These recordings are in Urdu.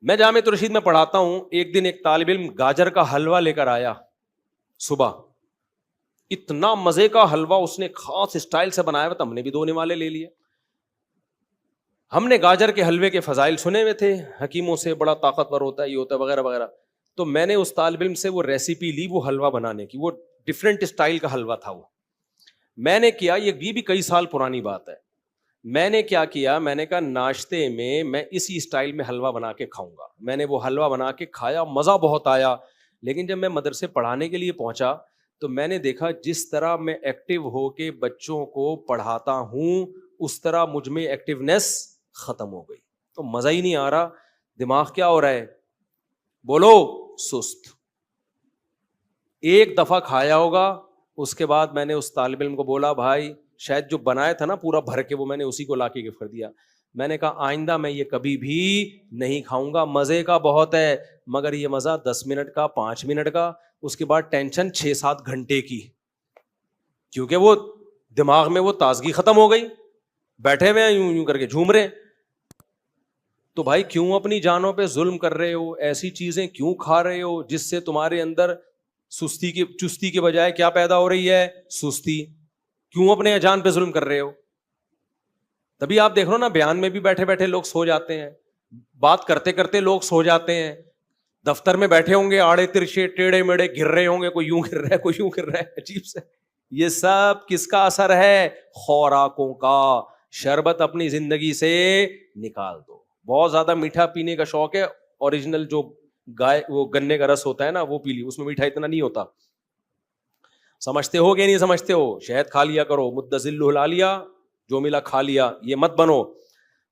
میں جامع رشید میں پڑھاتا ہوں, ایک دن ایک طالب علم گاجر کا حلوہ لے کر آیا صبح, اتنا مزے کا حلوہ اس نے خاص اسٹائل سے بنایا ہوا تھا, ہم نے بھی 2 نوالے لے لیے. ہم نے گاجر کے حلوے کے فضائل سنے ہوئے تھے حکیموں سے, بڑا طاقتور ہوتا ہے, یہ ہوتا ہے وغیرہ وغیرہ. تو میں نے اس طالب علم سے وہ ریسیپی لی وہ حلوہ بنانے کی, وہ ڈفرینٹ اسٹائل کا حلوہ تھا. وہ میں نے کیا, یہ بھی کئی سال پرانی بات ہے, میں نے کیا کیا, میں نے کہا ناشتے میں اسی اسٹائل میں حلوہ بنا کے کھاؤں گا. میں نے وہ حلوہ بنا کے کھایا, مزہ بہت آیا. لیکن جب میں مدرسے پڑھانے کے لیے پہنچا تو میں نے دیکھا جس طرح میں ایکٹیو ہو کے بچوں کو پڑھاتا ہوں اس طرح مجھ میں ایکٹیونیس ختم ہو گئی. تو مزہ ہی نہیں آ رہا, دماغ کیا ہو رہا ہے, بولو, سست. ایک دفعہ کھایا ہوگا, اس کے بعد میں نے اس طالب علم کو بولا بھائی شاید جو بنایا تھا نا پورا بھر کے, وہ میں نے اسی کو لا کے گفٹ کر دیا. میں نے کہا آئندہ میں یہ کبھی بھی نہیں کھاؤں گا, مزے کا بہت ہے مگر یہ مزہ 10 منٹ کا 5 منٹ کا, اس کے بعد ٹینشن 6-7 گھنٹے کی, کیونکہ وہ دماغ میں وہ تازگی ختم ہو گئی, بیٹھے ہوئے ہیں یوں کر کے جھوم رہے. تو بھائی کیوں اپنی جانوں پہ ظلم کر رہے ہو, ایسی چیزیں کیوں کھا رہے ہو جس سے تمہارے اندر چستی کے بجائے کیا پیدا ہو رہی ہے, سستی. کیوں اپنے جان پہ ظلم کر رہے ہو؟ تبھی آپ دیکھ رہے ہو نا بیان میں بھی بیٹھے بیٹھے لوگ سو جاتے ہیں, بات کرتے کرتے لوگ سو جاتے ہیں, دفتر میں بیٹھے ہوں گے آڑے ترچے ٹیڑے میڑے گر رہے ہوں گے, کوئی یوں گر رہا ہے کوئی یوں گر رہا ہے, عجیب سے. یہ سب کس کا اثر ہے؟ خوراکوں کا. شربت اپنی زندگی سے نکال دو. بہت زیادہ میٹھا پینے کا شوق ہے, اوریجنل جو گائے وہ گنے کا رس ہوتا ہے نا وہ پی لی, اس میں میٹھا اتنا نہیں ہوتا. سمجھتے ہو کہ نہیں سمجھتے ہو؟ شہد کھا لیا کرو, مدذل لا لیا, جو ملا کھا لیا, یہ مت بنو.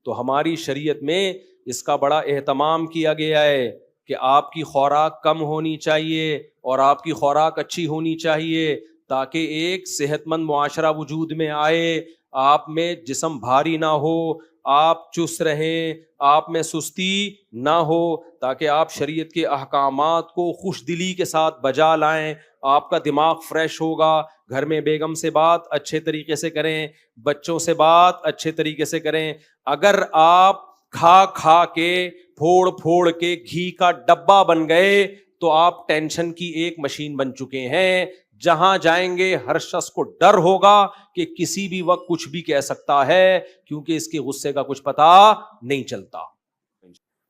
تو ہماری شریعت میں اس کا بڑا اہتمام کیا گیا ہے کہ آپ کی خوراک کم ہونی چاہیے اور آپ کی خوراک اچھی ہونی چاہیے تاکہ ایک صحت مند معاشرہ وجود میں آئے, آپ میں جسم بھاری نہ ہو, آپ چست رہیں, آپ میں سستی نہ ہو, تاکہ آپ شریعت کے احکامات کو خوش دلی کے ساتھ بجا لائیں. آپ کا دماغ فریش ہوگا, گھر میں بیگم سے بات اچھے طریقے سے کریں, بچوں سے بات اچھے طریقے سے کریں. اگر آپ کھا کھا کے پھوڑ پھوڑ کے گھی کا ڈبہ بن گئے تو آپ ٹینشن کی ایک مشین بن چکے ہیں. جہاں جائیں گے ہر شخص کو ڈر ہوگا کہ کسی بھی وقت کچھ بھی کہہ سکتا ہے, کیونکہ اس کے غصے کا کچھ پتا نہیں چلتا.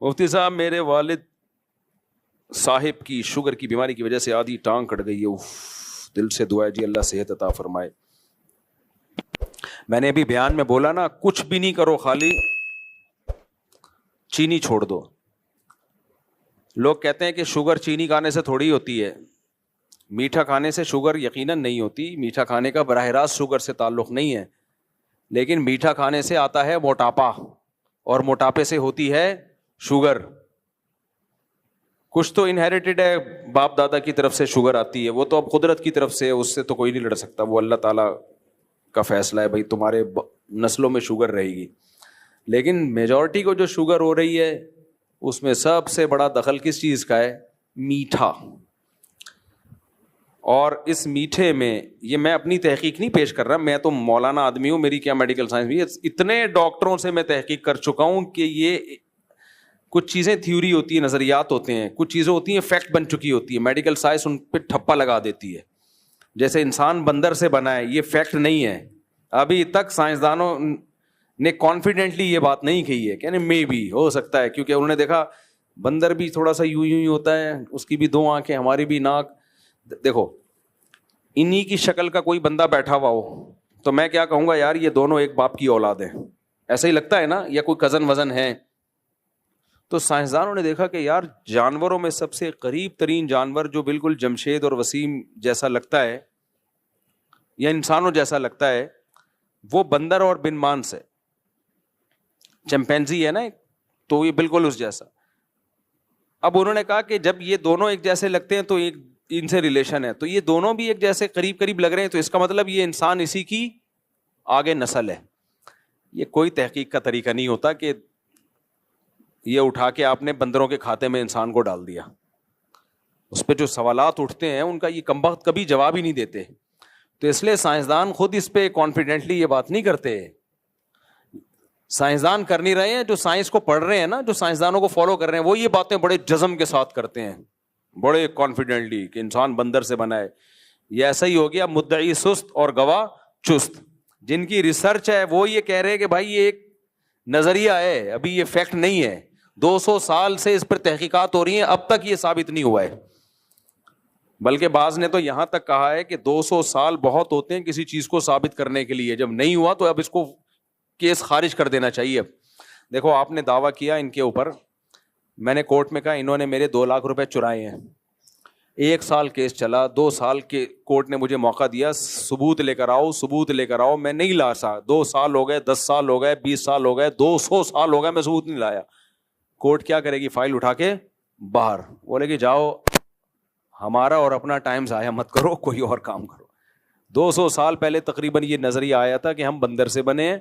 مفتی صاحب میرے والد صاحب کی شوگر کی بیماری کی وجہ سے آدھی ٹانگ کٹ گئی ہے, دل سے دعا ہے جی اللہ صحت عطا فرمائے. میں نے ابھی بیان میں بولا نا, کچھ بھی نہیں کرو, خالی چینی چھوڑ دو. لوگ کہتے ہیں کہ شوگر چینی کھانے سے تھوڑی ہوتی ہے, میٹھا کھانے سے شوگر یقیناً نہیں ہوتی. میٹھا کھانے کا براہ راست شوگر سے تعلق نہیں ہے, لیکن میٹھا کھانے سے آتا ہے موٹاپا, اور موٹاپے سے ہوتی ہے شوگر. کچھ تو انہیریٹڈ ہے, باپ دادا کی طرف سے شوگر آتی ہے, وہ تو اب قدرت کی طرف سے, اس سے تو کوئی نہیں لڑ سکتا, وہ اللہ تعالیٰ کا فیصلہ ہے بھائی تمہارے نسلوں میں شوگر رہے گی. لیکن میجورٹی کو جو شوگر ہو رہی ہے اس میں سب سے بڑا دخل کس چیز کا ہے؟ میٹھا. اور اس میٹھے میں, یہ میں اپنی تحقیق نہیں پیش کر رہا, میں تو مولانا آدمی ہوں, میری کیا میڈیکل سائنس بھی ہے, اتنے ڈاکٹروں سے میں تحقیق کر چکا ہوں کہ یہ کچھ چیزیں تھیوری ہوتی ہیں, نظریات ہوتے ہیں, کچھ چیزیں ہوتی ہیں فیکٹ بن چکی ہوتی ہے, میڈیکل سائنس ان پہ ٹھپا لگا دیتی ہے. جیسے انسان بندر سے بنا ہے, یہ فیکٹ نہیں ہے. ابھی تک سائنسدانوں نے کانفیڈنٹلی یہ بات نہیں کہی ہے, کہنے میں بھی ہو سکتا ہے, کیونکہ انہوں نے دیکھا بندر بھی تھوڑا سا یوں ہی ہوتا ہے, اس کی بھی 2 آنکھیں, ہماری بھی ناک. دیکھو انہی کی شکل کا کوئی بندہ بیٹھا ہوا ہو تو میں کیا کہوں گا, یار یہ دونوں ایک باپ کی اولاد ہیں, ایسا ہی لگتا ہے نا, یا کوئی کزن وزن ہے. تو سائنسدانوں نے دیکھا کہ یار جانوروں میں سب سے قریب ترین جانور جو بالکل جمشید اور وسیم جیسا لگتا ہے یا انسانوں جیسا لگتا ہے وہ بندر اور بن مانس ہے. چمپینزی ہے نا, تو یہ بالکل اس جیسا. اب انہوں نے کہا کہ جب یہ دونوں ایک جیسے لگتے ہیں تو ایک ان سے ریلیشن ہے, تو یہ دونوں بھی ایک جیسے قریب قریب لگ رہے ہیں, تو اس کا مطلب یہ انسان اسی کی آگے نسل ہے. یہ کوئی تحقیق کا طریقہ نہیں ہوتا کہ یہ اٹھا کے آپ نے بندروں کے کھاتے میں انسان کو ڈال دیا. اس پہ جو سوالات اٹھتے ہیں ان کا یہ کمبخت کبھی جواب ہی نہیں دیتے. تو اس لیے سائنسدان خود اس پہ کانفیڈنٹلی یہ بات نہیں کرتے. سائنسدان کر نہیں رہے ہیں, جو سائنس کو پڑھ رہے ہیں نا, جو سائنسدانوں کو فالو کر رہے ہیں, وہ یہ باتیں بڑے جزم کے ساتھ کرتے ہیں, بڑے کانفیڈنٹلی, کہ انسان بندر سے بنا ہے. یہ ایسا ہی ہو گیا, مدعی سست اور گواہ چست. جن کی ریسرچ ہے وہ یہ کہہ رہے ہیں کہ بھائی یہ ایک نظریہ ہے, ابھی یہ فیکٹ نہیں ہے. 200 سال سے اس پر تحقیقات ہو رہی ہیں, اب تک یہ ثابت نہیں ہوا ہے. بلکہ بعض نے تو یہاں تک کہا ہے کہ 200 سال بہت ہوتے ہیں کسی چیز کو ثابت کرنے کے لیے, جب نہیں ہوا تو اب اس کو کیس خارج کر دینا چاہیے. اب دیکھو, آپ نے دعویٰ کیا ان کے اوپر, میں نے کورٹ میں کہا انہوں نے میرے 2 لاکھ روپے چرائے ہیں. 1 سال کیس چلا, 2 سال کے کورٹ نے مجھے موقع دیا, ثبوت لے کر آؤ, ثبوت لے کر آؤ. میں نہیں لا سکا. 2 سال ہو گئے, 10 سال ہو گئے, 20 سال ہو گئے, 200 سال ہو گئے, میں ثبوت نہیں لایا. کورٹ کیا کرے گی, فائل اٹھا کے باہر, بولے گی جاؤ ہمارا اور اپنا ٹائم ضائع مت کرو, کوئی اور کام کرو. 200 سال پہلے تقریباً یہ نظریہ آیا تھا کہ ہم بندر سے بنے ہیں,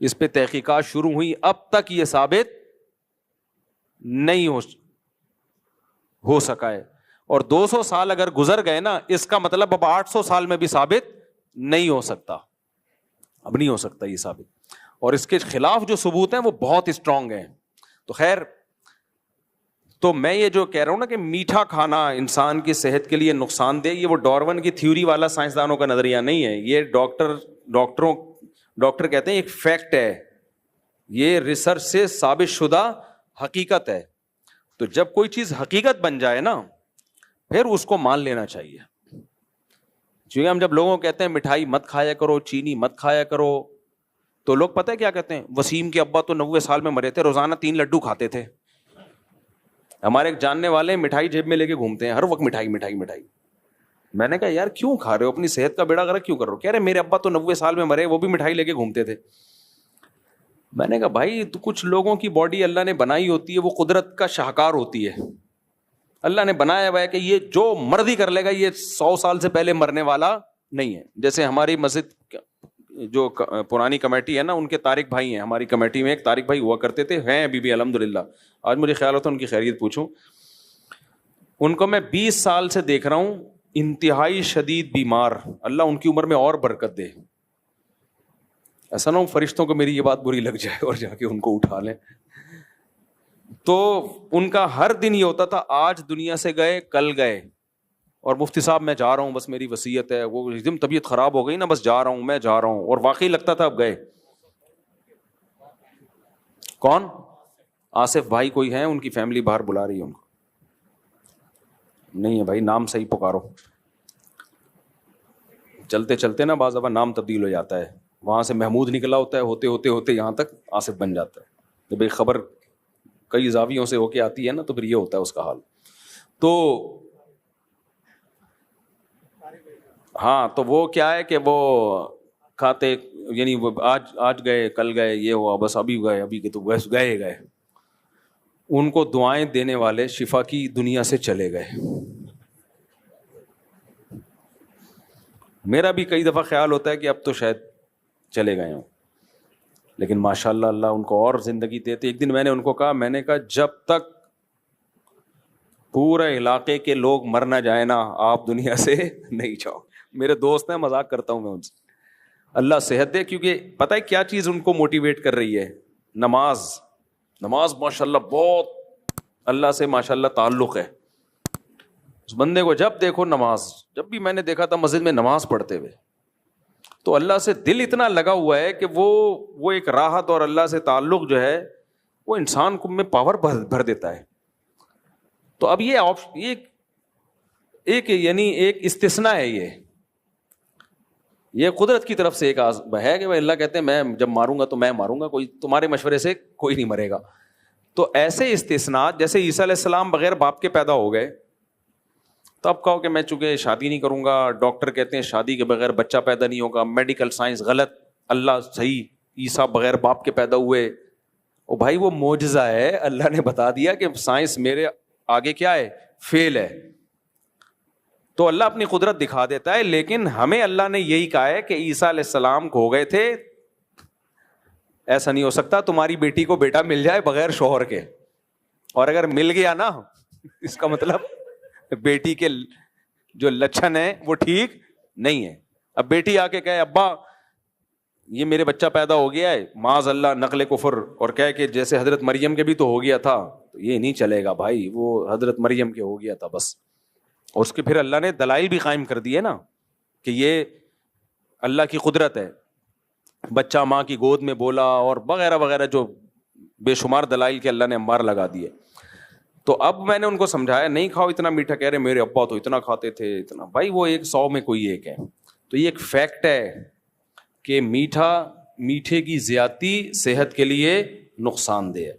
اس پہ تحقیقات شروع ہوئی, اب تک یہ ثابت نہیں ہو سکا ہے. اور 200 سال اگر گزر گئے نا, اس کا مطلب اب 800 سال میں بھی ثابت نہیں ہو سکتا, اب نہیں ہو سکتا یہ ثابت. اور اس کے خلاف جو ثبوت ہیں وہ بہت اسٹرانگ ہیں. تو خیر, تو میں یہ جو کہہ رہا ہوں نا کہ میٹھا کھانا انسان کی صحت کے لیے نقصان دہ, یہ وہ ڈارون کی تھیوری والا سائنسدانوں کا نظریہ نہیں ہے. یہ ڈاکٹر کہتے ہیں ایک فیکٹ ہے, یہ ریسرچ سے ثابت شدہ حقیقت ہے. تو جب کوئی چیز حقیقت بن جائے نا, پھر اس کو مان لینا چاہیے. کیونکہ ہم جب لوگوں کو کہتے ہیں مٹھائی مت کھایا کرو, چینی مت کھایا کرو, تو لوگ پتہ ہے کیا کہتے ہیں, وسیم کے ابا تو 90 سال میں مرے تھے, روزانہ 3 لڈو کھاتے تھے. ہمارے ایک جاننے والے مٹھائی جیب میں لے کے گھومتے ہیں, ہر وقت مٹھائی مٹھائی مٹھائی. میں نے کہا یار کیوں کھا رہے ہو, اپنی صحت کا بیڑا غرق کیوں کر رہے ہو؟ کہہ رہے میرے ابا تو 90 سال میں مرے, وہ بھی مٹھائی لے کے گھومتے تھے. میں نے کہا بھائی تو کچھ لوگوں کی باڈی اللہ نے بنائی ہوتی ہے, وہ قدرت کا شاہکار ہوتی ہے. اللہ نے بنایا ہوا ہے کہ یہ جو مرضی کر لے گا, یہ 100 سال سے پہلے مرنے والا نہیں ہے. جیسے ہماری مسجد جو پرانی کمیٹی ہے نا, ان کے طارق بھائی ہیں, ہماری کمیٹی میں ایک طارق بھائی ہوا کرتے تھے, ہیں ابھی بھی الحمدللہ. آج مجھے خیال ہوتا ہے ان کی خیریت پوچھوں. ان کو میں 20 سال سے دیکھ رہا ہوں, انتہائی شدید بیمار, اللہ ان کی عمر میں اور برکت دے. ایسا نہ ہو فرشتوں کو میری یہ بات بری لگ جائے اور جا کے ان کو اٹھا لیں. تو ان کا ہر دن یہ ہوتا تھا, آج دنیا سے گئے کل گئے, اور مفتی صاحب میں جا رہا ہوں, بس میری وصیت ہے. وہ دن طبیعت خراب ہو گئی نا, بس جا رہا ہوں, میں جا رہا ہوں, اور واقعی لگتا تھا اب گئے. کون؟ آصف بھائی کوئی ہیں, ان کی فیملی باہر بلا رہی ہے ان کو. نہیں ہے بھائی, نام صحیح پکارو. چلتے چلتے نا بعض دفعہ نام تبدیل ہو جاتا ہے, وہاں سے محمود نکلا ہوتا ہے, ہوتے ہوتے ہوتے یہاں تک آصف بن جاتا ہے. تو بھائی خبر کئی زاویوں سے ہو کے آتی ہے نا, تو پھر یہ ہوتا ہے اس کا حال. تو ہاں, تو وہ کیا ہے کہ وہ کھاتے, یعنی وہ آج گئے کل گئے, یہ ہوا, بس ابھی گئے, ابھی کے تو بس گئے. ان کو دعائیں دینے والے شفا کی دنیا سے چلے گئے. میرا بھی کئی دفعہ خیال ہوتا ہے کہ اب تو شاید چلے گئے ہوں, لیکن ماشاءاللہ اللہ ان کو اور زندگی دیتے. ایک دن میں نے ان کو کہا, میں نے کہا جب تک پورے علاقے کے لوگ مر نہ جائیں نا, آپ دنیا سے نہیں جاؤ. میرے دوست ہیں, مذاق کرتا ہوں میں ان سے, اللہ صحت دے. کیونکہ پتہ ہے کیا چیز ان کو موٹیویٹ کر رہی ہے؟ نماز ماشاءاللہ بہت اللہ سے ماشاءاللہ تعلق ہے. اس بندے کو جب دیکھو نماز, جب بھی میں نے دیکھا تھا مسجد میں نماز پڑھتے ہوئے, تو اللہ سے دل اتنا لگا ہوا ہے کہ وہ ایک راحت اور اللہ سے تعلق جو ہے وہ انسان کو میں پاور بھر دیتا ہے. تو اب یہ ایک یعنی ایک استثناء ہے, یہ قدرت کی طرف سے ایک ہے کہ اللہ کہتے ہیں میں جب ماروں گا تو میں ماروں گا, کوئی تمہارے مشورے سے کوئی نہیں مرے گا. تو ایسے استثناء, جیسے عیسیٰ علیہ السلام بغیر باپ کے پیدا ہو گئے, تو اب کہو کہ میں چونکہ شادی نہیں کروں گا, ڈاکٹر کہتے ہیں شادی کے بغیر بچہ پیدا نہیں ہوگا, میڈیکل سائنس غلط, اللہ صحیح, عیسیٰ بغیر باپ کے پیدا ہوئے. او بھائی وہ معجزہ ہے, اللہ نے بتا دیا کہ سائنس میرے آگے کیا ہے, فیل ہے. تو اللہ اپنی قدرت دکھا دیتا ہے, لیکن ہمیں اللہ نے یہی کہا ہے کہ عیسیٰ علیہ السلام کھو گئے تھے, ایسا نہیں ہو سکتا تمہاری بیٹی کو بیٹا مل جائے بغیر شوہر کے. اور اگر مل گیا نا, اس کا مطلب بیٹی کے جو لچھن ہیں وہ ٹھیک نہیں ہے. اب بیٹی آ کے کہے ابا یہ میرے بچہ پیدا ہو گیا ہے معاذ اللہ نقل کفر اور کہہ کہ جیسے حضرت مریم کے بھی تو ہو گیا تھا, تو یہ نہیں چلے گا بھائی, وہ حضرت مریم کے ہو گیا تھا بس. اور اس کے پھر اللہ نے دلائل بھی قائم کر دیے نا کہ یہ اللہ کی قدرت ہے, بچہ ماں کی گود میں بولا اور وغیرہ وغیرہ, جو بے شمار دلائل کے اللہ نے انبار لگا دیے. تو اب میں نے ان کو سمجھایا نہیں کھاؤ اتنا میٹھا, کہہ رہے میرے ابا تو اتنا کھاتے تھے اتنا. بھائی وہ 100 میں کوئی ایک ہے. تو یہ ایک فیکٹ ہے کہ میٹھے کی زیادتی صحت کے لیے نقصان دہ ہے.